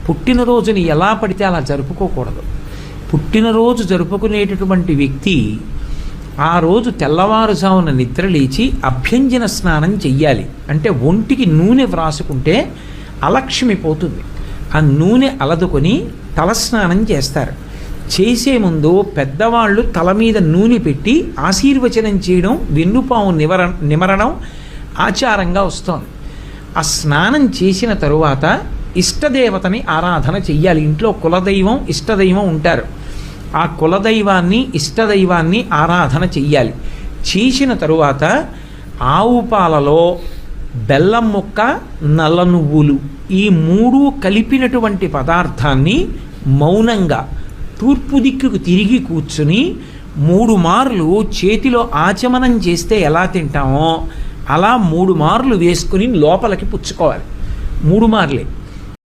పుట్టినరోజుని ఎలా పడితే అలా జరుపుకోకూడదు. పుట్టినరోజు జరుపుకునేటటువంటి వ్యక్తి ఆ రోజు తెల్లవారుజామున నిద్ర లేచి అభ్యంజన స్నానం చెయ్యాలి. అంటే ఒంటికి నూనె వ్రాసుకుంటే అలక్ష్మి పోతుంది. ఆ నూనె అలదుకొని తలస్నానం చేస్తారు. చేసే ముందు పెద్దవాళ్ళు తల మీద నూనె పెట్టి ఆశీర్వచనం చేయడం, వెన్నుపాము నిమరణం ఆచారంగా వస్తోంది. ఆ స్నానం చేసిన తరువాత ఇష్టదేవతని ఆరాధన చెయ్యాలి. ఇంట్లో కులదైవం ఇష్టదైవం ఉంటారు. ఆ కులదైవాన్ని ఇష్టదైవాన్ని ఆరాధన చెయ్యాలి. చేసిన తరువాత ఆవు పాలలో బెల్లం ముక్క, నల్ల నువ్వులు ఈ మూడు కలిపినటువంటి పదార్థాన్ని మౌనంగా తూర్పు దిక్కుకు తిరిగి కూర్చుని 3 మార్లు చేతిలో ఆచమనం చేస్తే ఎలా తింటామో అలా 3 మార్లు వేసుకుని లోపలికి పుచ్చుకోవాలి. 3 మార్లే.